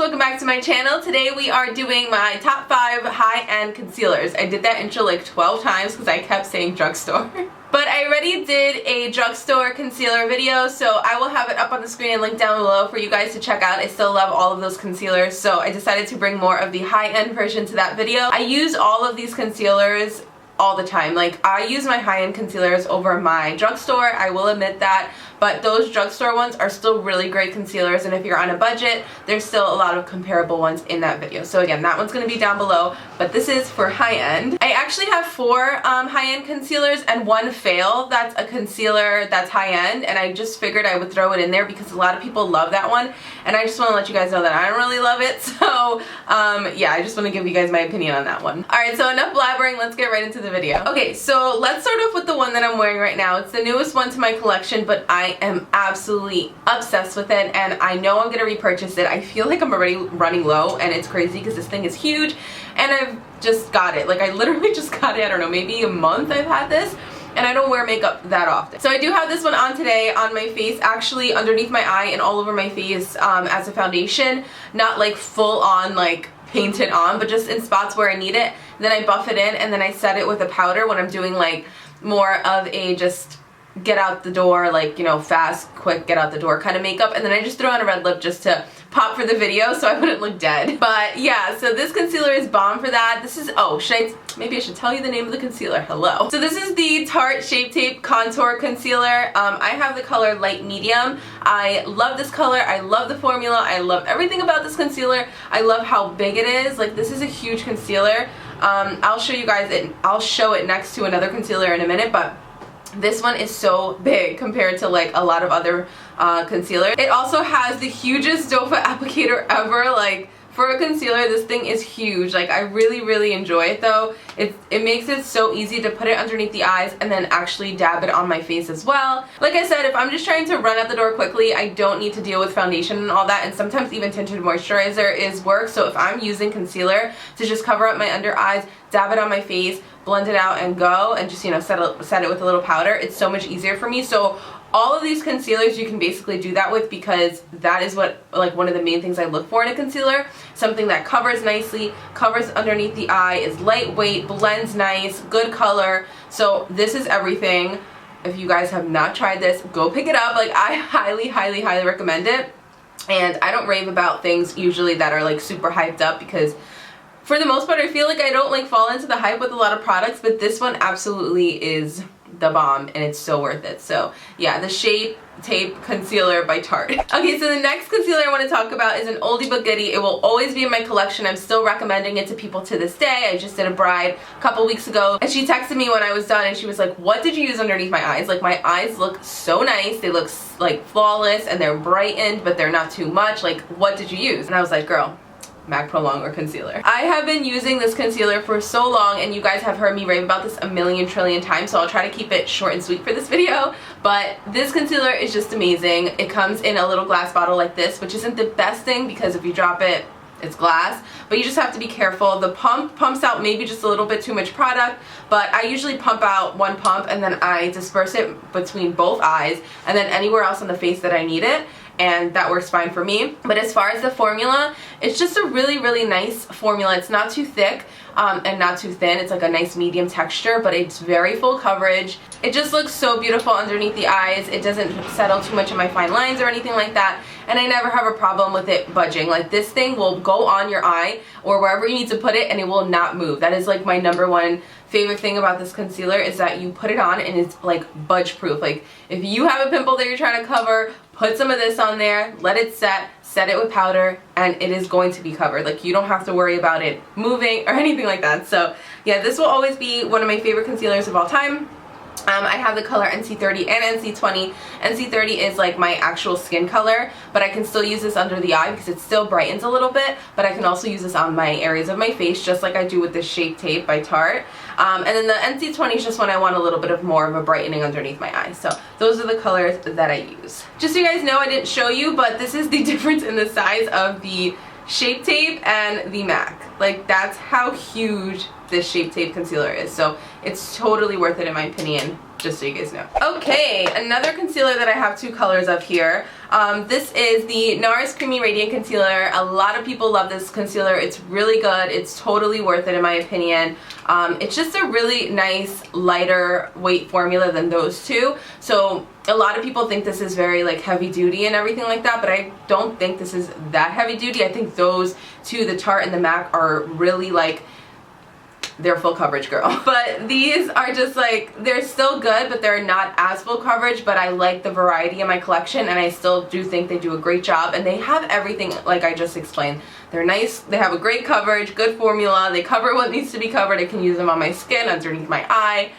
welcome back to my channel. Today we are doing my top 5 high-end concealers. I did that intro like 12 times because I kept saying drugstore. But I already did a drugstore concealer video, so I will have it up on the screen and link down below for you guys to check out. I still love all of those concealers, so I decided to bring more of the high-end version to that video. I use all of these concealers all the time. Like, I use my high-end concealers over my drugstore, I will admit that, but those drugstore ones are still really great concealers, and if you're on a budget, there's still a lot of comparable ones in that video. So again, that one's going to be down below, but this is for high-end. I actually have 4 high-end concealers and 1 fail that's a concealer that's high-end, and I just figured I would throw it in there because a lot of people love that one, and I just want to let you guys know that I don't really love it, so yeah, I just want to give you guys my opinion on that one. Alright, so enough blabbering, let's get right into the video. Okay, so let's start off with the one that I'm wearing right now. It's the newest one to my collection, but I am absolutely obsessed with it, and I know I'm gonna repurchase it. I feel like I'm already running low, and it's crazy because this thing is huge, and I've just got it. Like, I literally just got it, I don't know, maybe a month I've had this, and I don't wear makeup that often. So I do have this one on today on my face, actually underneath my eye and all over my face as a foundation. Not like full on like painted on, but just in spots where I need it. Then I buff it in, and then I set it with a powder when I'm doing like more of a just get out the door, like, you know, fast, quick, get out the door kind of makeup, and then I just throw on a red lip just to pop for the video so I wouldn't look dead. But yeah, so this concealer is bomb for that. This is, oh, maybe I should tell you the name of the concealer. Hello. So this is the Tarte Shape Tape Contour Concealer. I have the color light medium. I love this color. I love the formula. I love everything about this concealer. I love how big it is. Like, this is a huge concealer. I'll show you guys it. I'll show it next to another concealer in a minute, but this one is so big compared to like a lot of other concealers. It also has the hugest doe foot applicator ever. Like, for a concealer, this thing is huge. Like, I really enjoy it though. It makes it so easy to put it underneath the eyes and then actually dab it on my face as well. Like I said, if I'm just trying to run out the door quickly, I don't need to deal with foundation and all that, and sometimes even tinted moisturizer is work. So if I'm using concealer to just cover up my under eyes, dab it on my face, blend it out and go, and just, you know, set it with a little powder, it's so much easier for me. So all of these concealers you can basically do that with, because that is what, like, one of the main things I look for in a concealer. Something that covers nicely, covers underneath the eye, is lightweight, blends nice, good color. So this is everything. If you guys have not tried this, go pick it up. Like, I highly recommend it. And I don't rave about things usually that are like super hyped up, because for the most part I feel like I don't like fall into the hype with a lot of products, but this one absolutely is the bomb, and it's so worth it. So yeah, the Shape Tape Concealer by Tarte. Okay, so the next concealer I want to talk about is an oldie but goodie. It will always be in my collection. I'm still recommending it to people to this day. I just did a bride a couple weeks ago, and she texted me when I was done, and she was like, what did you use underneath my eyes? Like, my eyes look so nice. They look like flawless, and they're brightened, but they're not too much. Like, what did you use? And I was like, girl, MAC Prolong or concealer. I have been using this concealer for so long, and you guys have heard me rave about this a million trillion times, so I'll try to keep it short and sweet for this video. But this concealer is just amazing. It comes in a little glass bottle like this, which isn't the best thing because if you drop it, it's glass, but you just have to be careful. The pump pumps out maybe just a little bit too much product, but I usually pump out 1 pump and then I disperse it between both eyes and then anywhere else on the face that I need it, and that works fine for me. But as far as the formula, it's just a really nice formula. It's not too thick and not too thin. It's like a nice medium texture, but it's very full coverage. It just looks so beautiful underneath the eyes. It doesn't settle too much in my fine lines or anything like that, and I never have a problem with it budging. Like, this thing will go on your eye or wherever you need to put it, and it will not move. That is like my #1 favorite thing about this concealer, is that you put it on and it's like budge proof. Like, if you have a pimple that you're trying to cover, put some of this on there, let it set it with powder, and it is going to be covered. Like, you don't have to worry about it moving or anything like that. So yeah, this will always be one of my favorite concealers of all time. I have the color NC30 and NC20. NC30 is like my actual skin color, but I can still use this under the eye because it still brightens a little bit, but I can also use this on my areas of my face, just like I do with the Shape Tape by Tarte. And then the NC20 is just when I want a little bit of more of a brightening underneath my eyes. So those are the colors that I use. Just so you guys know, I didn't show you, but this is the difference in the size of the Shape Tape and the MAC. Like, that's how huge this Shape Tape concealer is. So it's totally worth it in my opinion, just so you guys know. Okay, another concealer that I have two colors of here. This is the NARS Creamy Radiant Concealer. A lot of people love this concealer. It's really good. It's totally worth it in my opinion. It's just a really nice, lighter weight formula than those two. So a lot of people think this is very like heavy duty and everything like that, but I don't think this is that heavy duty. I think those two, the Tarte and the MAC, are really like, they're full coverage, girl. But these are just like, they're still good, but they're not as full coverage, but I like the variety in my collection, and I still do think they do a great job, and they have everything like I just explained. They're nice, they have a great coverage, good formula, they cover what needs to be covered. I can use them on my skin, underneath my eye,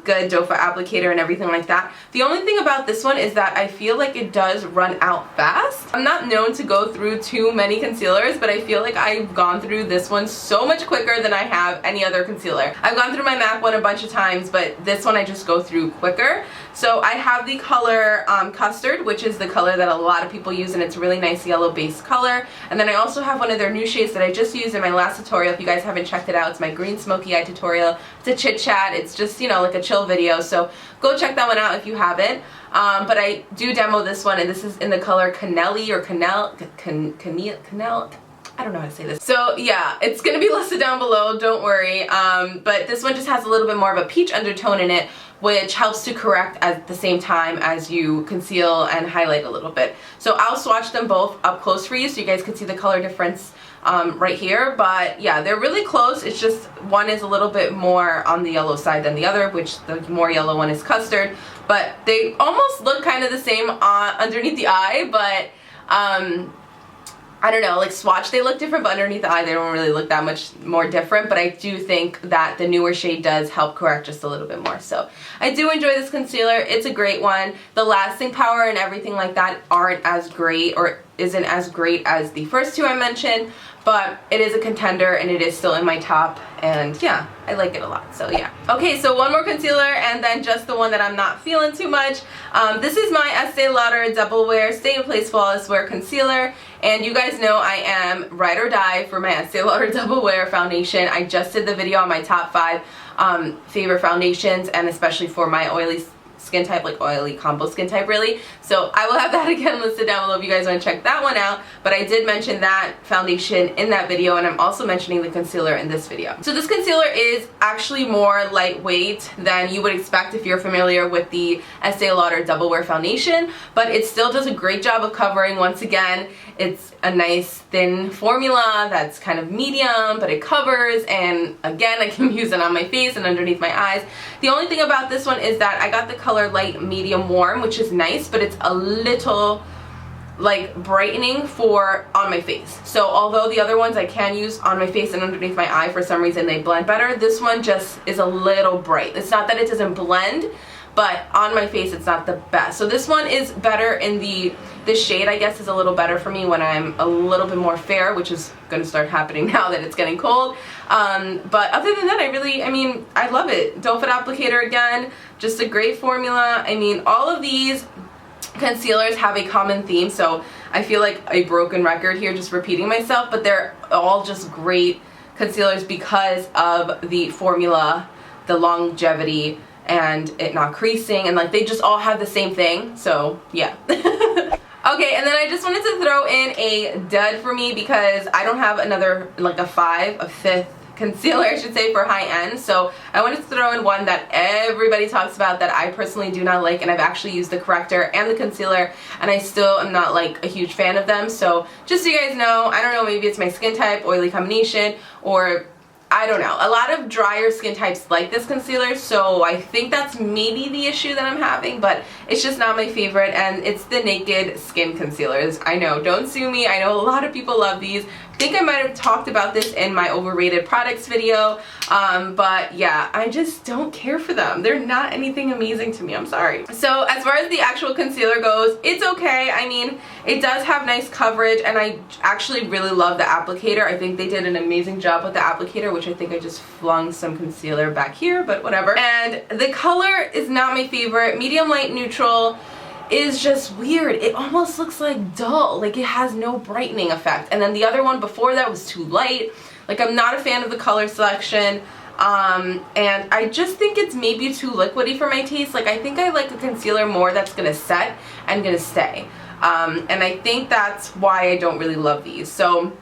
good doe foot applicator and everything like that. The only thing about this one is that I feel like it does run out fast. I'm not known to go through too many concealers, but I feel like I've gone through this one so much quicker than I have any other concealer. I've gone through my MAC one a bunch of times, but this one I just go through quicker. So I have the color Custard, which is the color that a lot of people use, and it's a really nice yellow base color. And then I also have one of their new shades that I just used in my last tutorial. If you guys haven't checked it out, it's my green smoky eye tutorial. It's a chit chat. It's just, you know, like a chill video. So go check that one out if you haven't. But I do demo this one, and this is in the color Cannelle or Cannelle. I don't know how to say this. So yeah, it's gonna be listed down below, don't worry. But this one just has a little bit more of a peach undertone in it, which helps to correct at the same time as you conceal and highlight a little bit. So I'll swatch them both up close for you so you guys can see the color difference right here. But yeah, they're really close. It's just one is a little bit more on the yellow side than the other, which the more yellow one is Custard. But they almost look kind of the same underneath the eye, but I don't know, like swatch they look different, but underneath the eye they don't really look that much more different. But I do think that the newer shade does help correct just a little bit more. So I do enjoy this concealer. It's a great one. The lasting power and everything like that aren't as great, or isn't as great as the first two I mentioned, but it is a contender and it is still in my top, and yeah, I like it a lot, so yeah. Okay, so one more concealer and then just the one that I'm not feeling too much. This is my Estee Lauder Double Wear Stay in Place Flawless Wear Concealer, and you guys know I am ride or die for my Estee Lauder Double Wear Foundation. I just did the video on my top 5 favorite foundations, and especially for my oily skin type, like oily combo skin type really. So I will have that again listed down below if you guys want to check that one out. But I did mention that foundation in that video, and I'm also mentioning the concealer in this video. So this concealer is actually more lightweight than you would expect if you're familiar with the Estee Lauder Double Wear Foundation, but it still does a great job of covering. Once again, it's a nice thin formula that's kind of medium, but it covers, and again, I can use it on my face and underneath my eyes. The only thing about this one is that I got the color light medium warm, which is nice, but it's a little like brightening for on my face. So although the other ones I can use on my face and underneath my eye, for some reason they blend better, this one just is a little bright. It's not that it doesn't blend, but on my face it's not the best. So this one is better in the shade, I guess, is a little better for me when I'm a little bit more fair, which is going to start happening now that it's getting cold. But other than that, I love it. Doe foot applicator again, just a great formula. I mean, all of these concealers have a common theme, so I feel like a broken record here just repeating myself, but they're all just great concealers because of the formula, the longevity, and it not creasing, and like they just all have the same thing. So yeah. Okay, and then I just wanted to throw in a dud for me because I don't have another, like a fifth concealer, I should say, for high end. So I wanted to throw in one that everybody talks about that I personally do not like, and I've actually used the corrector and the concealer, and I still am not like a huge fan of them. So just so you guys know, I don't know, maybe it's my skin type, oily combination, or I don't know. A lot of drier skin types like this concealer, so I think that's maybe the issue that I'm having, but it's just not my favorite, and it's the Naked Skin Concealers. I know, don't sue me. I know a lot of people love these. I think I might have talked about this in my overrated products video, but yeah, I just don't care for them. They're not anything amazing to me, I'm sorry. So as far as the actual concealer goes, it's okay. I mean, it does have nice coverage, and I actually really love the applicator. I think they did an amazing job with the applicator, which I think I just flung some concealer back here, but whatever. And the color is not my favorite. Medium light neutral is just weird. It almost looks like dull, like it has no brightening effect. And then the other one before that was too light. Like, I'm not a fan of the color selection. And I just think it's maybe too liquidy for my taste. Like, I think I like a concealer more that's gonna set and gonna stay. And I think that's why I don't really love these. So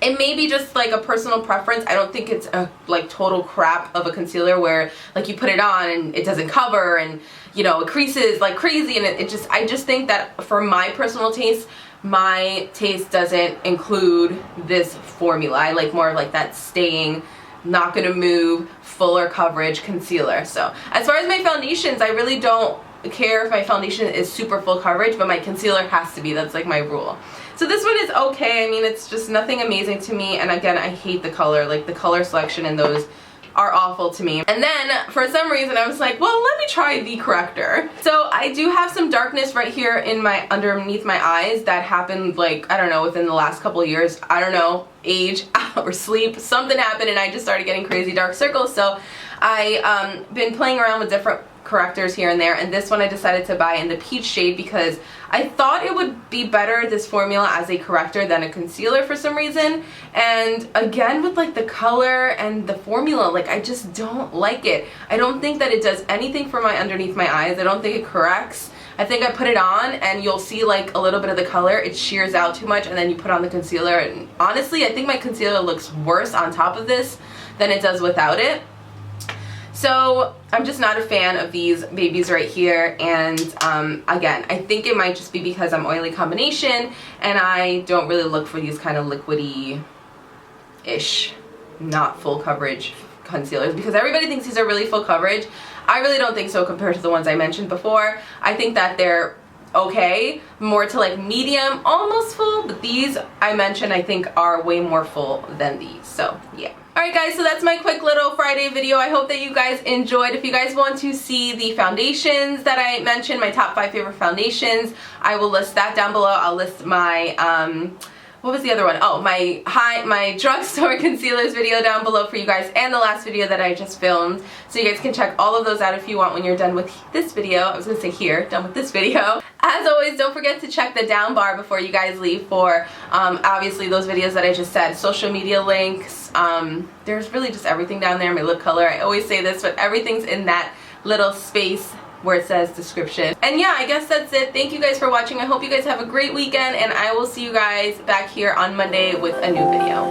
it may be just like a personal preference. I don't think it's a like total crap of a concealer where like you put it on and it doesn't cover and, you know, it creases like crazy, and I just think that for my personal taste, my taste doesn't include this formula. I like more of like that staying, not gonna move, fuller coverage concealer. So as far as my foundations, I really don't care if my foundation is super full coverage, but my concealer has to be. That's like my rule. So this one is okay. I mean, it's just nothing amazing to me, and again, I hate the color. Like, the color selection in those are awful to me. And then for some reason I was like, well, let me try the corrector. So I do have some darkness right here in my underneath my eyes that happened, like, I don't know, within the last couple of years. I don't know, age or sleep, something happened and I just started getting crazy dark circles. So I been playing around with different correctors here and there, and this one I decided to buy in the peach shade because I thought it would be better, this formula, as a corrector than a concealer for some reason. And again, with like the color and the formula, like, I just don't like it. I don't think that it does anything for my underneath my eyes. I don't think it corrects. I think I put it on and you'll see like a little bit of the color, it shears out too much, and then you put on the concealer, and honestly I think my concealer looks worse on top of this than it does without it. So I'm just not a fan of these babies right here, and again, I think it might just be because I'm oily combination and I don't really look for these kind of liquidy-ish, not full coverage concealers, because everybody thinks these are really full coverage. I really don't think so compared to the ones I mentioned before. I think that they're okay, more to like medium, almost full, but these I mentioned I think are way more full than these, so yeah. Alright guys, so that's my quick little Friday video. I hope that you guys enjoyed. If you guys want to see the foundations that I mentioned, my top 5 favorite foundations, I will list that down below. I'll list my, what was the other one? Oh, my drugstore concealers video down below for you guys, and the last video that I just filmed. So you guys can check all of those out if you want when you're done with this video. I was going to say here, done with this video. As always, don't forget to check the down bar before you guys leave for obviously those videos that I just said, social media links. There's really just everything down there, my lip color. I always say this, but everything's in that little space where it says description. And yeah, I guess that's it. Thank you guys for watching. I hope you guys have a great weekend, and I will see you guys back here on Monday with a new video.